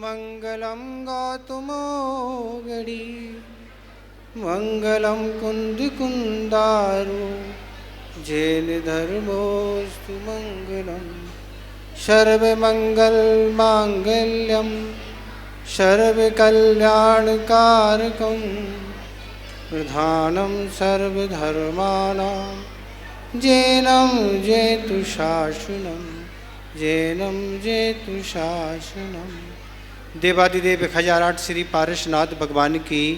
मंगलम गौतमोगड़ी मंगलम कुंद कुंदारो जैन धर्मोस्तु मंगलम सर्वमंगल मांगल्यम सर्वकल्याणकारकं प्रधानं सर्वधर्माणां जैनं जेतु शासनं जैनं जेतु शासनम। देवादिदेव खजाराट श्री पारसनाथ भगवान की,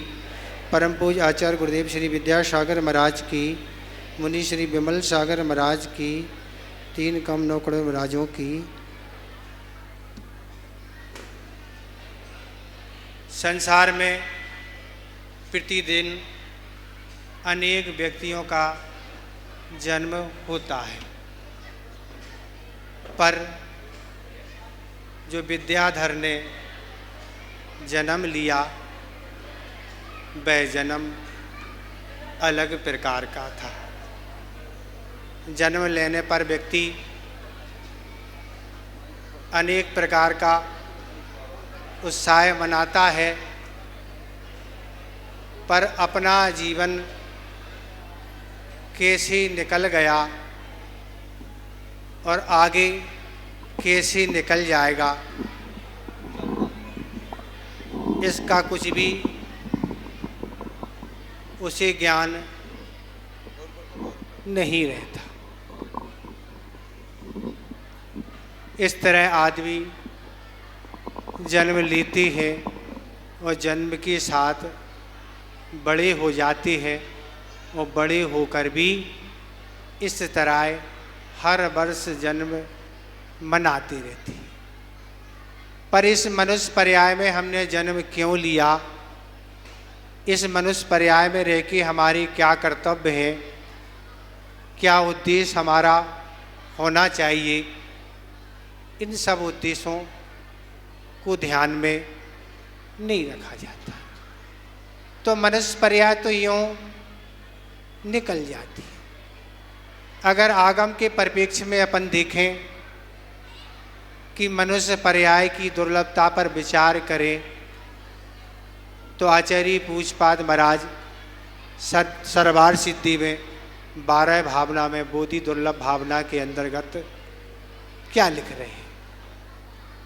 परम पूज्य आचार्य गुरुदेव श्री विद्यासागर महाराज की, मुनि श्री विमल सागर महाराज की, तीन कम नौकड़ों महाराजों की। संसार में प्रतिदिन अनेक व्यक्तियों का जन्म होता है, पर जो विद्याधर ने जन्म लिया वह जन्म अलग प्रकार का था। जन्म लेने पर व्यक्ति अनेक प्रकार का उत्साह मनाता है, पर अपना जीवन कैसे निकल गया और आगे कैसे निकल जाएगा, इसका कुछ भी उसे ज्ञान नहीं रहता। इस तरह आदमी जन्म लेते हैं और जन्म के साथ बड़े हो जाते हैं और बड़े होकर भी इस तरह हर वर्ष जन्म मनाते रहते हैं। पर इस मनुष्य पर्याय में हमने जन्म क्यों लिया, इस मनुष्य पर्याय में रह के हमारी क्या कर्तव्य है, क्या उद्देश्य हमारा होना चाहिए, इन सब उद्देश्यों को ध्यान में नहीं रखा जाता। तो मनुष्य पर्याय तो यूँ निकल जाती है। अगर आगम के परिप्रेक्ष्य में अपन देखें कि मनुष्य पर्याय की दुर्लभता पर विचार करें तो आचार्य पूज्यपाद महाराज सर्वार सिद्धि में 12 भावना में बोधि दुर्लभ भावना के अंतर्गत क्या लिख रहे हैं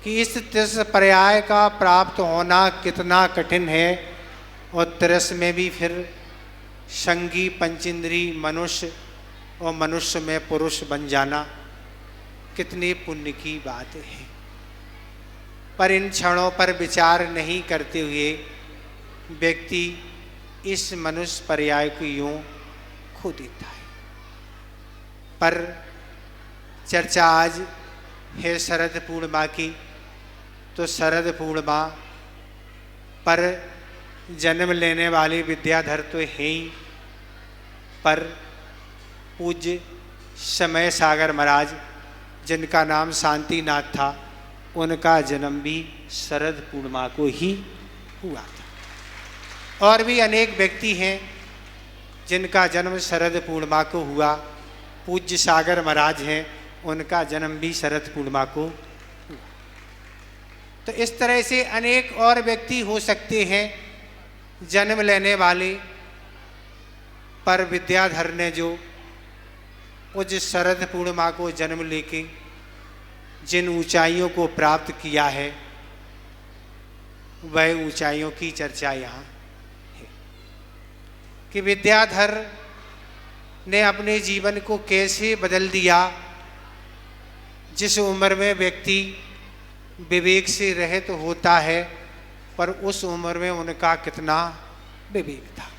कि इस तिरस पर्याय का प्राप्त होना कितना कठिन है, और तिरस में भी फिर संगी पंचेंद्री मनुष्य और मनुष्य में पुरुष बन जाना कितने पुण्य की बात है। पर इन क्षणों पर विचार नहीं करते हुए व्यक्ति इस मनुष्य पर्याय को यूँ खो देता है। पर चर्चा आज है शरद पूर्णिमा की, तो शरद पूर्णिमा पर जन्म लेने वाले विद्याधर तो हैं ही, पर पूज्य समय सागर महाराज जिनका नाम शांतिनाथ था, उनका जन्म भी शरद पूर्णिमा को ही हुआ था। और भी अनेक व्यक्ति हैं जिनका जन्म शरद पूर्णिमा को हुआ। पूज्य सागर महाराज हैं, उनका जन्म भी शरद पूर्णिमा को हुआ। तो इस तरह से अनेक और व्यक्ति हो सकते हैं जन्म लेने वाले, पर विद्याधर ने जो उस शरद पूर्णिमा को जन्म लेके जिन ऊंचाइयों को प्राप्त किया है, वह ऊंचाइयों की चर्चा यहाँ है कि विद्याधर ने अपने जीवन को कैसे बदल दिया। जिस उम्र में व्यक्ति विवेक से रहित होता है, पर उस उम्र में उनका कितना विवेक था।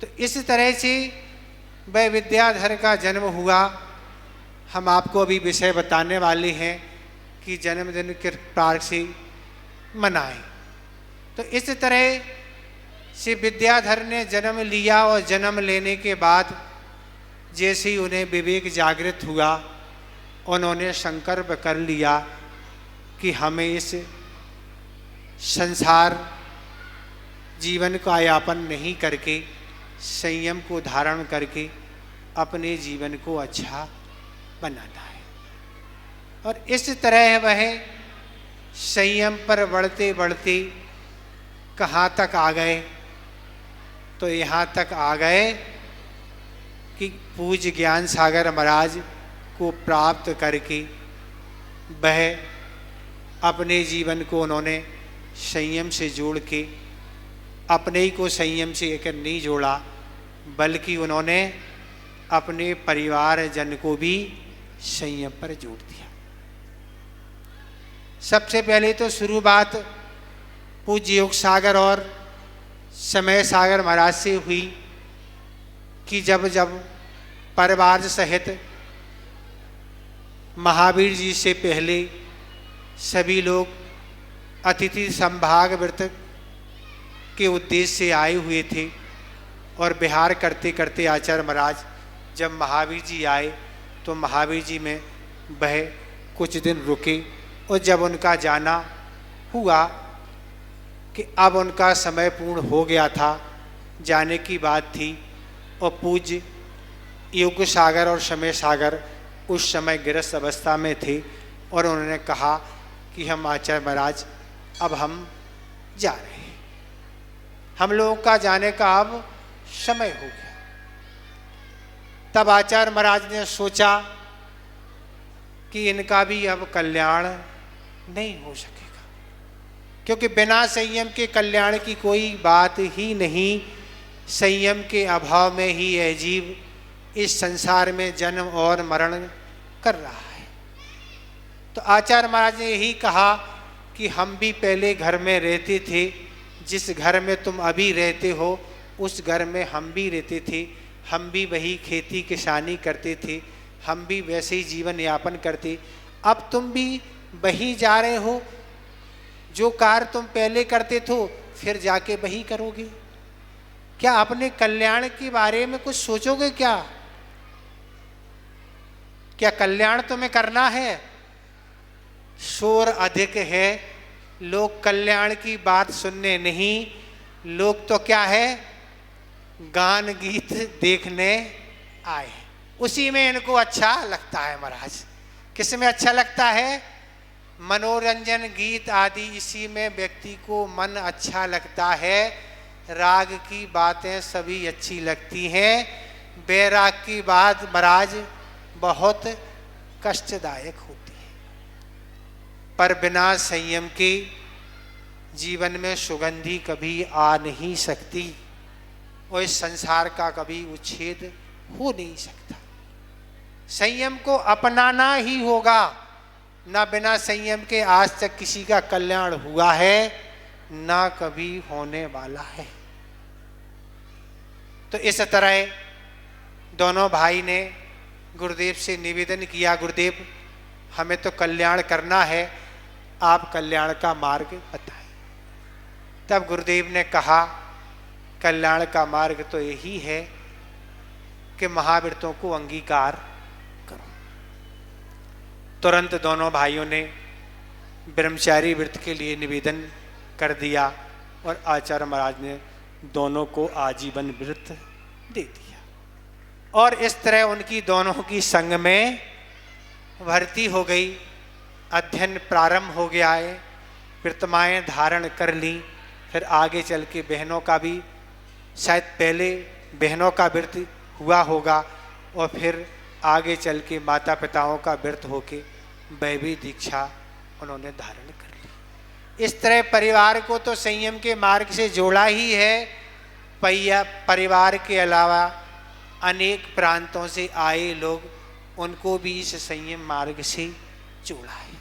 तो इस तरह से वह विद्याधर का जन्म हुआ। हम आपको अभी विषय बताने वाले हैं कि जन्मदिन किस प्रकार से मनाएं। तो इस तरह से विद्याधर ने जन्म लिया और जन्म लेने के बाद जैसे ही उन्हें विवेक जागृत हुआ, उन्होंने संकल्प कर लिया कि हमें इस संसार जीवन का यापन नहीं करके संयम को धारण करके अपने जीवन को अच्छा बनाना है। और इस तरह वह संयम पर बढ़ते बढ़ते कहाँ तक आ गए? तो यहाँ तक आ गए कि पूज्य ज्ञान सागर महाराज को प्राप्त करके वह अपने जीवन को उन्होंने संयम से जोड़ के अपने ही को संयम से एक नहीं जोड़ा, बल्कि उन्होंने अपने परिवार जन को भी संयम पर जोड़ दिया। सबसे पहले तो शुरुआत पूज्य योग सागर और समय सागर महाराज से हुई कि जब जब परिवार सहित महावीर जी से पहले सभी लोग अतिथि संभाग व्रत के उद्देश्य से आए हुए थे और विहार करते करते आचार्य महाराज जब महावीर जी आए तो महावीर जी में वह कुछ दिन रुके और जब उनका जाना हुआ कि अब उनका समय पूर्ण हो गया था, जाने की बात थी और पूज्य योग सागर और समय सागर उस समय गृहस्थ अवस्था में थे और उन्होंने कहा कि हम आचार्य महाराज अब हम जा रहे हैं, हम लोगों का जाने का अब समय हो गया। तब आचार्य महाराज ने सोचा कि इनका भी अब कल्याण नहीं हो सकेगा, क्योंकि बिना संयम के कल्याण की कोई बात ही नहीं। संयम के अभाव में ही यह जीव इस संसार में जन्म और मरण कर रहा है। तो आचार्य महाराज ने यही कहा कि हम भी पहले घर में रहते थे, जिस घर में तुम अभी रहते हो उस घर में हम भी रहते थे, हम भी वही खेती किसानी करते थे, हम भी वैसे ही जीवन यापन करते। अब तुम भी वही जा रहे हो, जो कार्य तुम पहले करते थे फिर जाके वही करोगे। क्या अपने कल्याण के बारे में कुछ सोचोगे? क्या कल्याण तुम्हें करना है? शोर अधिक है, लोग कल्याण की बात सुनने नहीं, लोग तो क्या है गान गीत देखने आए, उसी में इनको अच्छा लगता है। महाराज किस में अच्छा लगता है? मनोरंजन गीत आदि, इसी में व्यक्ति को मन अच्छा लगता है। राग की बातें सभी अच्छी लगती हैं, बैराग की बात महाराज बहुत कष्टदायक होती है। पर बिना संयम के जीवन में सुगंधी कभी आ नहीं सकती और इस संसार का कभी उच्छेद हो नहीं सकता। संयम को अपनाना ही होगा, ना बिना संयम के आज तक किसी का कल्याण हुआ है ना कभी होने वाला है। तो इस तरह दोनों भाई ने गुरुदेव से निवेदन किया, गुरुदेव हमें तो कल्याण करना है, आप कल्याण का मार्ग बताएं। तब गुरुदेव ने कहा कल्याण का मार्ग तो यही है कि महाव्रतों को अंगीकार करो। तुरंत दोनों भाइयों ने ब्रह्मचारी व्रत के लिए निवेदन कर दिया और आचार्य महाराज ने दोनों को आजीवन व्रत दे दिया और इस तरह उनकी दोनों की संग में भर्ती हो गई। अध्ययन प्रारंभ हो गया है, प्रतिमाएँ धारण कर ली। फिर आगे चल के बहनों का भी, शायद पहले बहनों का व्रत हुआ होगा और फिर आगे चल के माता पिताओं का व्रत होके वह भी दीक्षा उन्होंने धारण कर ली। इस तरह परिवार को तो संयम के मार्ग से जोड़ा ही है। परिवार के अलावा अनेक प्रांतों से आए लोग, उनको भी इस संयम मार्ग से जोड़ा है।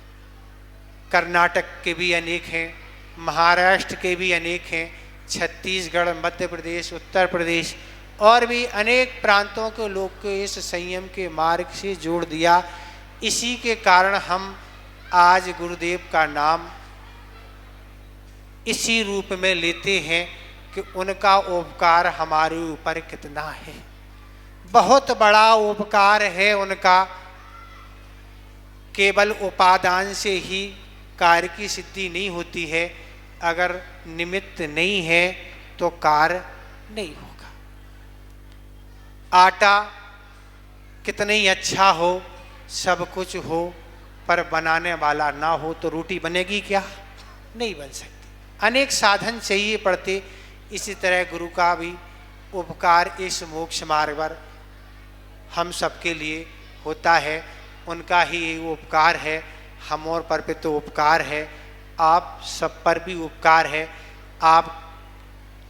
कर्नाटक के भी अनेक हैं, महाराष्ट्र के भी अनेक हैं, छत्तीसगढ़, मध्य प्रदेश, उत्तर प्रदेश और भी अनेक प्रांतों के लोग को इस संयम के मार्ग से जोड़ दिया। इसी के कारण हम आज गुरुदेव का नाम इसी रूप में लेते हैं कि उनका उपकार हमारे ऊपर कितना है। बहुत बड़ा उपकार है उनका। केवल उपादान से ही कार्य की सिद्धि नहीं होती है, अगर निमित्त नहीं है तो कार्य नहीं होगा। आटा कितना ही अच्छा हो, सब कुछ हो, पर बनाने वाला ना हो तो रोटी बनेगी क्या? नहीं बन सकती। अनेक साधन चाहिए पड़ते। इसी तरह गुरु का भी उपकार इस मोक्ष मार्ग पर हम सबके लिए होता है। उनका ही उपकार है। हम और पर पे तो उपकार है, आप सब पर भी उपकार है। आप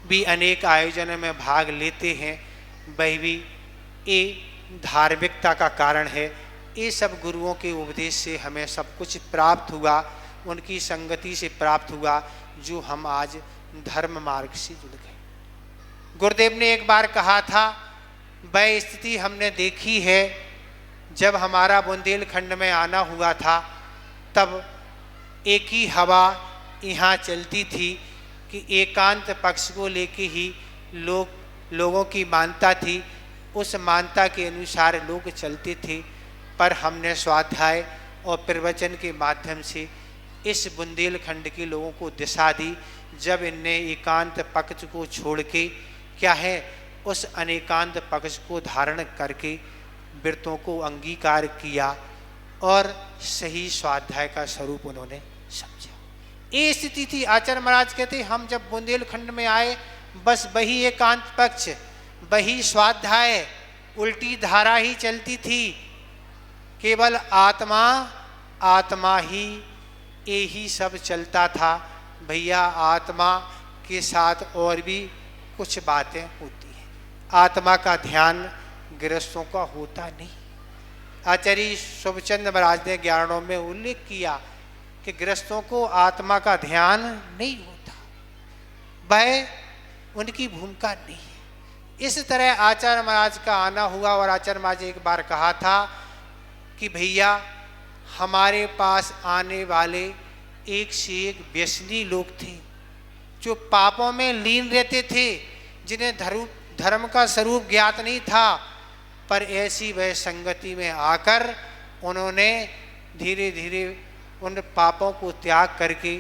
भी अनेक आयोजनों में भाग लेते हैं, वह भी ये धार्मिकता का कारण है। ये सब गुरुओं के उपदेश से हमें सब कुछ प्राप्त हुआ, उनकी संगति से प्राप्त हुआ, जो हम आज धर्म मार्ग से जुड़ गए। गुरुदेव ने एक बार कहा था, वह स्थिति हमने देखी है जब हमारा बुंदेलखंड में आना हुआ था, तब एक ही हवा यहाँ चलती थी कि एकांत पक्ष को लेके ही लोगों की मानता थी। उस मानता के अनुसार लोग चलते थे, पर हमने स्वाध्याय और प्रवचन के माध्यम से इस बुंदेलखंड के लोगों को दिशा दी। जब इनने एकांत पक्ष को छोड़ के क्या है उस अनेकांत पक्ष को धारण करके व्रतों को अंगीकार किया और सही स्वाध्याय का स्वरूप उन्होंने समझा। ये स्थिति थी। आचार्य महाराज कहते, हम जब बुंदेलखंड में आए, बस वही एकांत पक्ष, वही स्वाध्याय, उल्टी धारा ही चलती थी। केवल आत्मा आत्मा ही यही सब चलता था। भैया आत्मा के साथ और भी कुछ बातें होती हैं। आत्मा का ध्यान गृहस्थों का होता नहीं। आचार्य शुभचंद महाराज ने 11 में उल्लेख किया कि गृहस्थों को आत्मा का ध्यान नहीं होता, वह उनकी भूमिका नहीं है। इस तरह आचार्य महाराज का आना हुआ और आचार्य महाराज एक बार कहा था कि भैया हमारे पास आने वाले एक से एक व्यसनी लोग थे, जो पापों में लीन रहते थे, जिन्हें धर्म का स्वरूप ज्ञात नहीं था, पर ऐसी वह संगति में आकर उन्होंने धीरे धीरे उन पापों को त्याग करके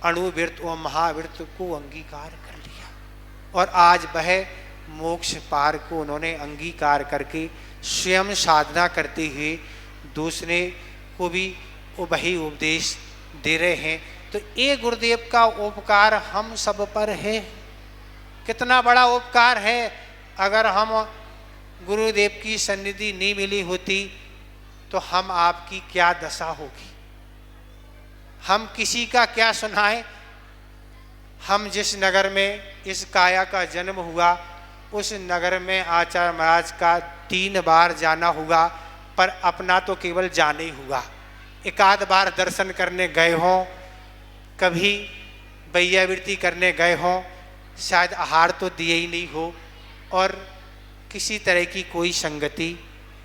अणुव्रत और महाव्रत को अंगीकार कर लिया और आज वह मोक्ष पार को उन्होंने अंगीकार करके स्वयं साधना करते हुए दूसरे को भी वही उपदेश दे रहे हैं। तो ये गुरुदेव का उपकार हम सब पर है। कितना बड़ा उपकार है। अगर हम गुरुदेव की सन्निधि नहीं मिली होती तो हम आपकी क्या दशा होगी, हम किसी का क्या सुनाएं। हम जिस नगर में इस काया का जन्म हुआ, उस नगर में आचार्य महाराज का 3 बार जाना हुआ, पर अपना तो केवल जाने ही हुआ। एक आध बार दर्शन करने गए हों, कभी बैयावृत्ति करने गए हों, शायद आहार तो दिए ही नहीं हो और किसी तरह की कोई संगति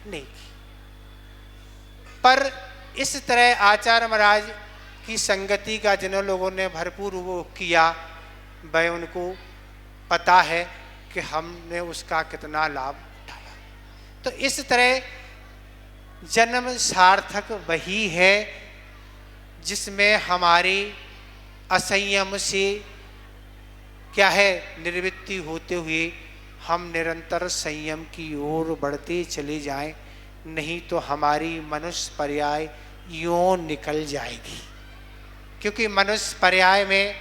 नहीं की। पर इस तरह आचार्य महाराज की संगति का जिन लोगों ने भरपूर वो किया, वह उनको पता है कि हमने उसका कितना लाभ उठाया। तो इस तरह जन्म सार्थक वही है जिसमें हमारी असंयम से क्या है निर्वृत्ति होते हुए हम निरंतर संयम की ओर बढ़ते चले जाएं, नहीं तो हमारी मनुष्य पर्याय यूं निकल जाएगी। क्योंकि मनुष्य पर्याय में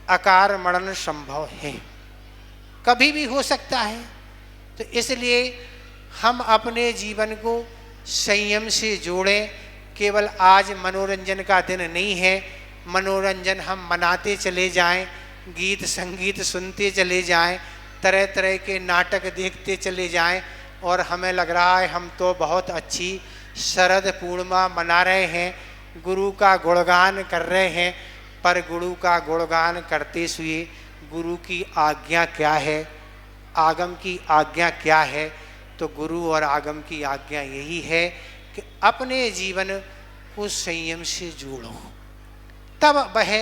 अकार मरण संभव है, कभी भी हो सकता है। तो इसलिए हम अपने जीवन को संयम से जोड़ें। केवल आज मनोरंजन का दिन नहीं है, मनोरंजन हम मनाते चले जाएं, गीत संगीत सुनते चले जाएं, तरह तरह के नाटक देखते चले जाएं और हमें लग रहा है हम तो बहुत अच्छी शरद पूर्णिमा मना रहे हैं, गुरु का गुणगान कर रहे हैं। पर गुरु का गुणगान करते हुए गुरु की आज्ञा क्या है, आगम की आज्ञा क्या है? तो गुरु और आगम की आज्ञा यही है कि अपने जीवन को संयम से जोड़ो, तब वह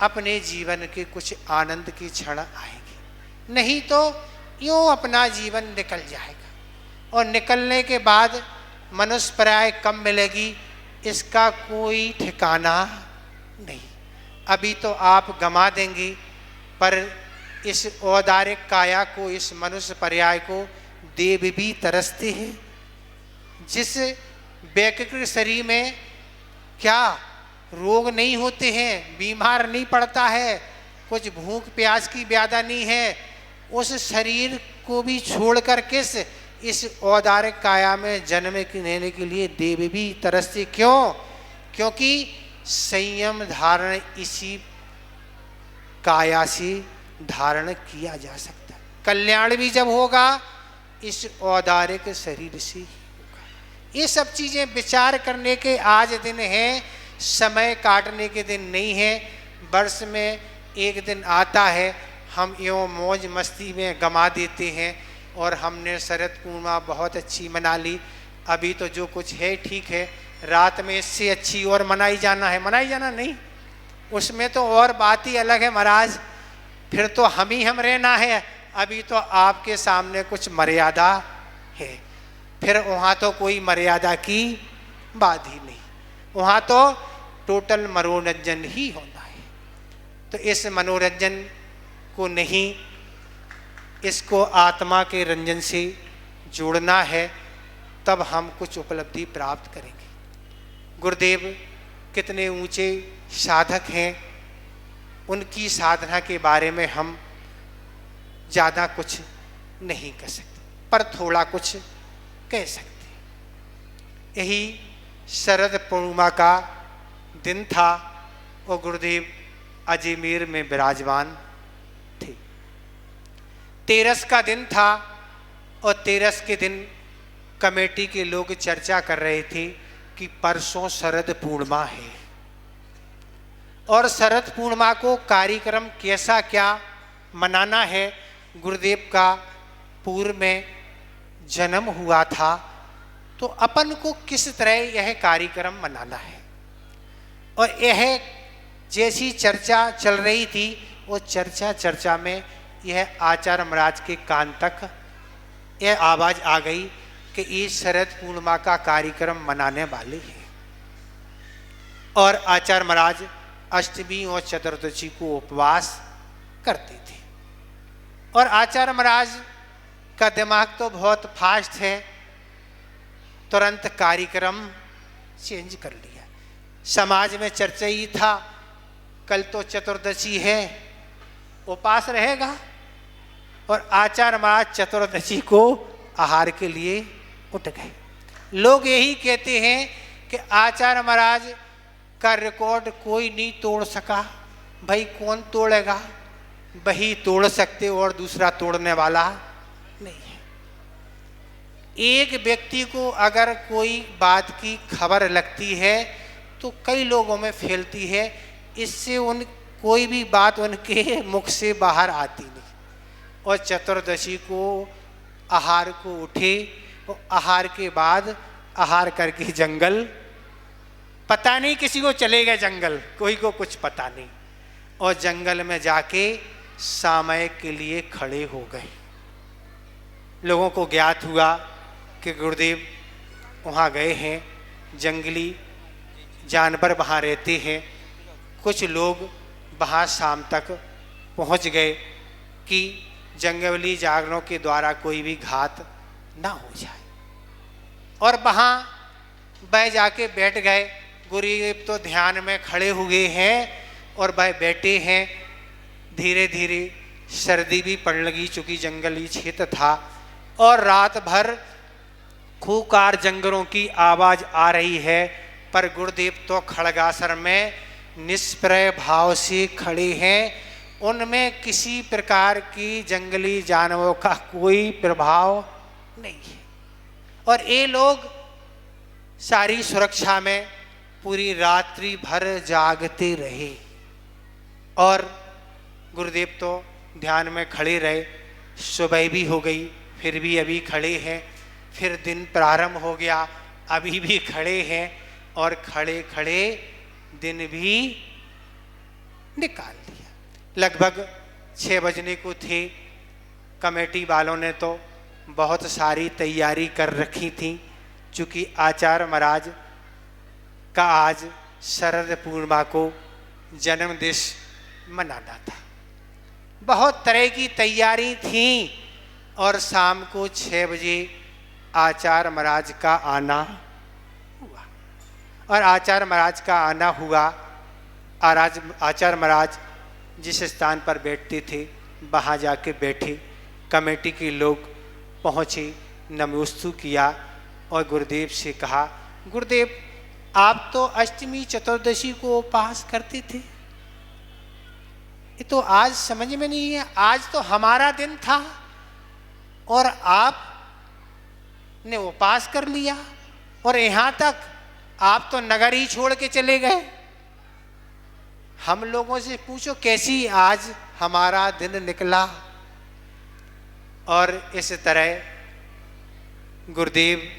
अपने जीवन के कुछ आनंद के क्षण आएंगे। नहीं तो यूँ अपना जीवन निकल जाएगा और निकलने के बाद मनुष्य पर्याय कब मिलेगी इसका कोई ठिकाना नहीं। अभी तो आप गमा देंगे, पर इस औदारिक काया को, इस मनुष्य पर्याय को देव भी तरसते हैं। जिस वैकृत शरीर में क्या रोग नहीं होते हैं, बीमार नहीं पड़ता है, कुछ भूख प्यास की व्याधा नहीं है, उस शरीर को भी छोड़कर किस इस औदारिक काया में जन्म लेने के लिए देव भी तरसते। क्यों? क्योंकि संयम धारण इसी काया से धारण किया जा सकता है। कल्याण भी जब होगा इस औदारिक शरीर से ही होगा। ये सब चीज़ें विचार करने के आज दिन हैं, समय काटने के दिन नहीं है। वर्ष में एक दिन आता है, हम यूँ मौज मस्ती में गमा देते हैं। और हमने शरद पूर्णिमा बहुत अच्छी मना ली, अभी तो जो कुछ है ठीक है, रात में इससे अच्छी और मनाई जाना है। मनाई जाना नहीं, उसमें तो और बात ही अलग है महाराज, फिर तो हम ही हम रहना है। अभी तो आपके सामने कुछ मर्यादा है, फिर वहाँ तो कोई मर्यादा की बात ही नहीं, वहाँ तो टोटल मनोरंजन ही होना है। तो इस मनोरंजन को नहीं, इसको आत्मा के रंजन से जोड़ना है, तब हम कुछ उपलब्धि प्राप्त करेंगे। गुरुदेव कितने ऊंचे साधक हैं, उनकी साधना के बारे में हम ज़्यादा कुछ नहीं कह सकते, पर थोड़ा कुछ कह सकते। यही शरद पूर्णिमा का दिन था और गुरुदेव अजमेर में विराजमान थे। तेरस का दिन था और तेरस के दिन कमेटी के लोग चर्चा कर रहे थे कि परसों शरद पूर्णिमा है और शरद पूर्णिमा को कार्यक्रम कैसा क्या मनाना है। गुरुदेव का पूर्व में जन्म हुआ था, तो अपन को किस तरह यह कार्यक्रम मनाना है। और यह जैसी चर्चा चल रही थी, वो चर्चा में यह आचार्य महाराज के कान तक यह आवाज़ आ गई कि इस शरद पूर्णिमा का कार्यक्रम मनाने वाले हैं। और आचार्य महाराज अष्टमी और चतुर्दशी को उपवास करते थे। और आचार्य महाराज का दिमाग तो बहुत फास्ट है, तुरंत कार्यक्रम चेंज कर लिया। समाज में चर्चा ही था, कल तो चतुर्दशी है, उपवास रहेगा। और आचार्य महाराज चतुर्दशी को आहार के लिए उठ गए। लोग यही कहते हैं कि आचार्य महाराज का रिकॉर्ड कोई नहीं तोड़ सका। भाई कौन तोड़ेगा, वही तोड़ सकते और दूसरा तोड़ने वाला नहीं है। एक व्यक्ति को अगर कोई बात की खबर लगती है तो कई लोगों में फैलती है, इससे उन कोई भी बात उनके मुख से बाहर आती नहीं। और चतुर्दशी को आहार को उठे और आहार के बाद आहार करके जंगल, पता नहीं किसी को चले गए जंगल, कोई को कुछ पता नहीं, और जंगल में जाके समय के लिए खड़े हो गए। लोगों को ज्ञात हुआ कि गुरुदेव वहाँ गए हैं, जंगली जानवर वहाँ रहते हैं। कुछ लोग वहाँ शाम तक पहुँच गए कि जंगली जानवरों के द्वारा कोई भी घात ना हो जाए। और वहाँ वह जाके बैठ गए। गुरुदेव तो ध्यान में खड़े हुए हैं और वह बैठे हैं। धीरे धीरे सर्दी भी पड़ने लगी, चूँकि जंगली क्षेत्र था, और रात भर खूंखार जानवरों की आवाज़ आ रही है। पर गुरुदेव तो खड़गासर में निष्प्रय भाव से खड़े हैं, उनमें किसी प्रकार की जंगली जानवरों का कोई प्रभाव नहीं है। और ये लोग सारी सुरक्षा में पूरी रात्रि भर जागते रहे। और गुरुदेव तो ध्यान में खड़े रहे। सुबह भी हो गई, फिर भी अभी खड़े हैं। फिर दिन प्रारंभ हो गया, अभी भी खड़े हैं। और खड़े खड़े दिन भी निकाल लिया। लगभग 6 बजने को थे। कमेटी वालों ने तो बहुत सारी तैयारी कर रखी थी, चूँकि आचार्य महाराज का आज शरद पूर्णिमा को जन्मदिवस मनाना था। बहुत तरह की तैयारी थी। और शाम को 6 बजे आचार्य महाराज का आना हुआ। और आचार्य महाराज का आना हुआ। आचार्य महाराज जिस स्थान पर बैठते थे वहाँ जाके बैठे। कमेटी के लोग पहुँचे, नमोस्तु किया और गुरुदेव से कहा, गुरुदेव आप तो अष्टमी चतुर्दशी को उपवास करते थे, ये तो आज समझ में नहीं है। आज तो हमारा दिन था और आप ने उपवास कर लिया और यहाँ तक आप तो नगर ही छोड़ के चले गए। हम लोगों से पूछो कैसी आज हमारा दिन निकला। और इस तरह गुरुदेव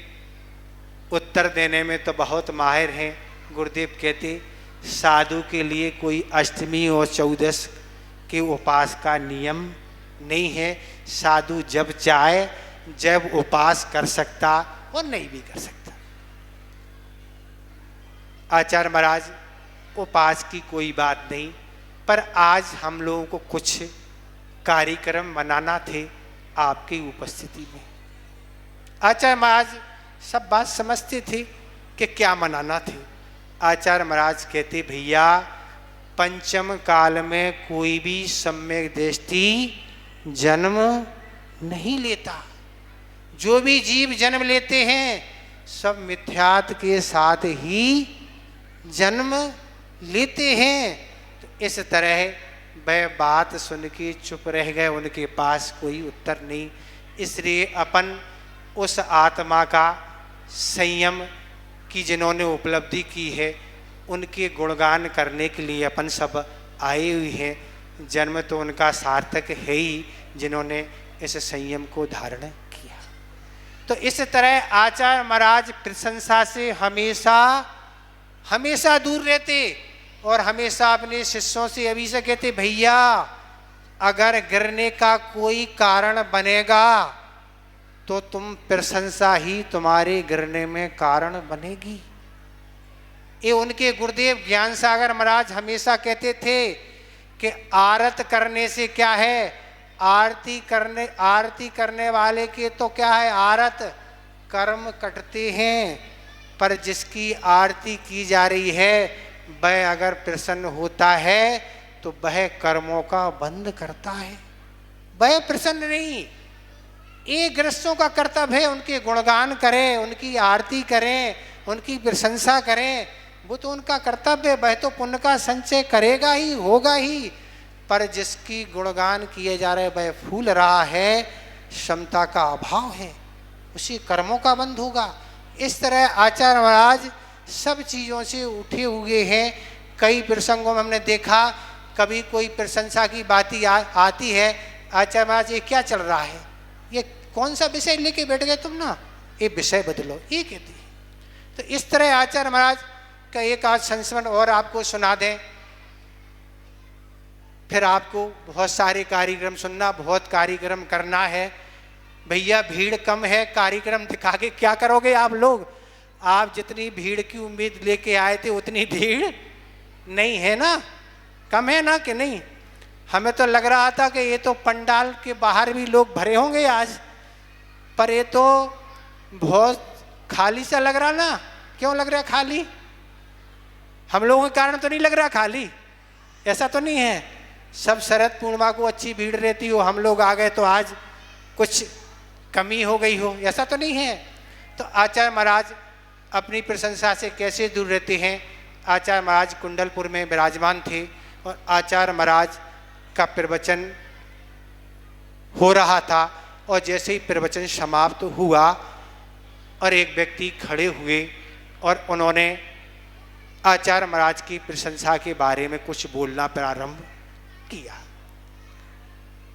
उत्तर देने में तो बहुत माहिर हैं। गुरुदेव कहते साधु के लिए कोई अष्टमी और चौदस के उपवास का नियम नहीं है। साधु जब चाहे जब उपवास कर सकता और नहीं भी कर सकता। आचार्य महाराज उपवास की कोई बात नहीं, पर आज हम लोगों को कुछ कार्यक्रम मनाना थे आपकी उपस्थिति में। आचार्य महाराज सब बात समझते थे कि क्या मनाना थे। आचार्य महाराज कहते भैया पंचम काल में कोई भी सम्यक दृष्टि जन्म नहीं लेता। जो भी जीव जन्म लेते हैं सब मिथ्यात्व के साथ ही जन्म लेते हैं। तो इस तरह वह बात सुन के चुप रह गए, उनके पास कोई उत्तर नहीं। इसलिए अपन उस आत्मा का संयम की जिन्होंने उपलब्धि की है उनके गुणगान करने के लिए अपन सब आए हुए हैं। जन्म तो उनका सार्थक है ही जिन्होंने इस संयम को धारण किया। तो इस तरह आचार्य महाराज प्रशंसा से हमेशा हमेशा दूर रहते और हमेशा अपने शिष्यों से अभी से कहते भैया अगर गिरने का कोई कारण बनेगा तो तुम प्रशंसा ही तुम्हारे गिरने में कारण बनेगी। ये उनके गुरुदेव ज्ञान सागर महाराज हमेशा कहते थे कि आरत करने से क्या है, आरती करने वाले के तो क्या है, आरत कर्म कटते हैं, पर जिसकी आरती की जा रही है वह अगर प्रसन्न होता है तो वह कर्मों का बंद करता है। वह प्रसन्न नहीं, ये गृहस्थों का कर्तव्य है उनके गुणगान करें, उनकी आरती करें, उनकी प्रशंसा करें, वो तो उनका कर्तव्य है। वह तो पुण्य का संचय करेगा ही, होगा ही, पर जिसकी गुणगान किए जा रहे वह फूल रहा है, क्षमता का अभाव है, उसी कर्मों का बंध होगा। इस तरह आचार्य महाराज सब चीज़ों से उठे हुए हैं। कई प्रसंगों में हमने देखा कभी कोई प्रशंसा की बात आती है, आचार्य महाराज ये क्या चल रहा है, ये कौन सा विषय लेके बैठ गए तुम ना, ये विषय बदलो, ये कहती है। तो इस तरह आचार्य महाराज का एक आज संस्मरण और आपको सुना दें, फिर आपको बहुत सारे कार्यक्रम सुनना, बहुत कार्यक्रम करना है। भैया भीड़ कम है, कार्यक्रम दिखा के क्या करोगे आप लोग। आप जितनी भीड़ की उम्मीद लेके आए थे उतनी भीड़ नहीं है ना, कम है ना कि नहीं। हमें तो लग रहा था कि ये तो पंडाल के बाहर भी लोग भरे होंगे आज, पर ये तो बहुत खाली सा लग रहा ना। क्यों लग रहा है खाली? हम लोगों के कारण तो नहीं लग रहा खाली, ऐसा तो नहीं है। सब शरद पूर्णिमा को अच्छी भीड़ रहती हो, हम लोग आ गए तो आज कुछ कमी हो गई हो, ऐसा तो नहीं है। तो आचार्य महाराज अपनी प्रशंसा से कैसे दूर रहते हैं। आचार्य महाराज कुंडलपुर में विराजमान थे और आचार्य महाराज का प्रवचन हो रहा था और जैसे ही प्रवचन समाप्त हुआ और एक व्यक्ति खड़े हुए और उन्होंने आचार्य महाराज की प्रशंसा के बारे में कुछ बोलना प्रारंभ किया।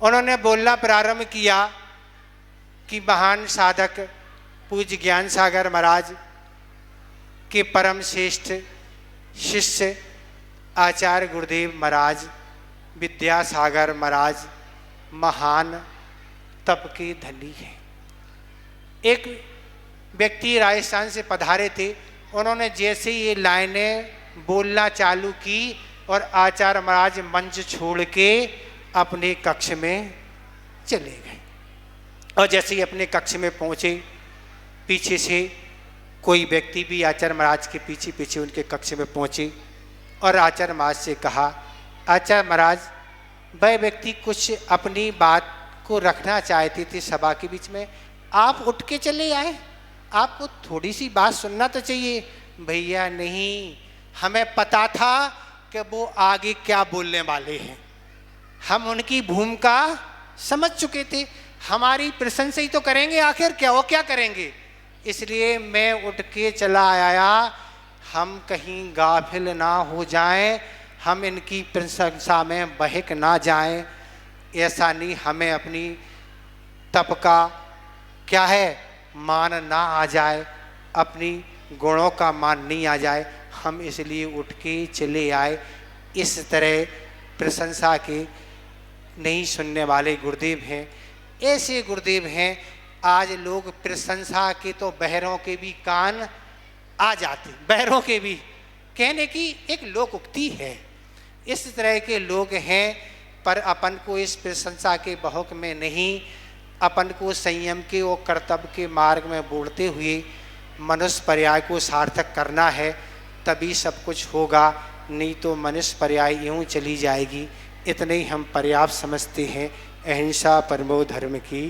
उन्होंने बोलना प्रारंभ किया कि महान साधक पूज्य ज्ञान सागर महाराज के परम श्रेष्ठ शिष्य आचार्य गुरुदेव महाराज विद्यासागर महाराज महान तप के धनी हैं। एक व्यक्ति राजस्थान से पधारे थे, उन्होंने जैसे ये लाइनें बोलना चालू की और आचार्य महाराज मंच छोड़ के अपने कक्ष में चले गए। और जैसे ही अपने कक्ष में पहुँचे, पीछे से कोई व्यक्ति भी आचार्य महाराज के पीछे पीछे उनके कक्ष में पहुँचे और आचार्य महाराज से कहा, आचार्य महाराज, वह व्यक्ति कुछ अपनी बात को रखना चाहते थे सभा के बीच में, आप उठ के चले आए, आपको थोड़ी सी बात सुनना तो चाहिए। भैया नहीं, हमें पता था कि वो आगे क्या बोलने वाले हैं, हम उनकी भूमिका समझ चुके थे, हमारी प्रशंसा ही तो करेंगे, आखिर क्या वो क्या करेंगे, इसलिए मैं उठ के चला आया। हम कहीं गाफिल ना हो जाएं, हम इनकी प्रशंसा में बहक ना जाएं, ऐसा नहीं हमें अपनी तप का क्या है मान ना आ जाए, अपनी गुणों का मान नहीं आ जाए, हम इसलिए उठ के चले आए। इस तरह प्रशंसा के नहीं सुनने वाले गुरुदेव हैं। ऐसे गुरुदेव हैं, आज लोग प्रशंसा के तो बहरों के भी कान आ जाते, बहरों के भी, कहने की एक लोक उक्ति है। इस तरह के लोग हैं, पर अपन को इस प्रशंसा के बहक में नहीं, अपन को संयम के और कर्तव्य के मार्ग में बोलते हुए मनुष्य पर्याय को सार्थक करना है, तभी सब कुछ होगा, नहीं तो मनुष्य पर्याय यूँ चली जाएगी। इतने ही हम पर्याप्त समझते हैं। अहिंसा परमो धर्म की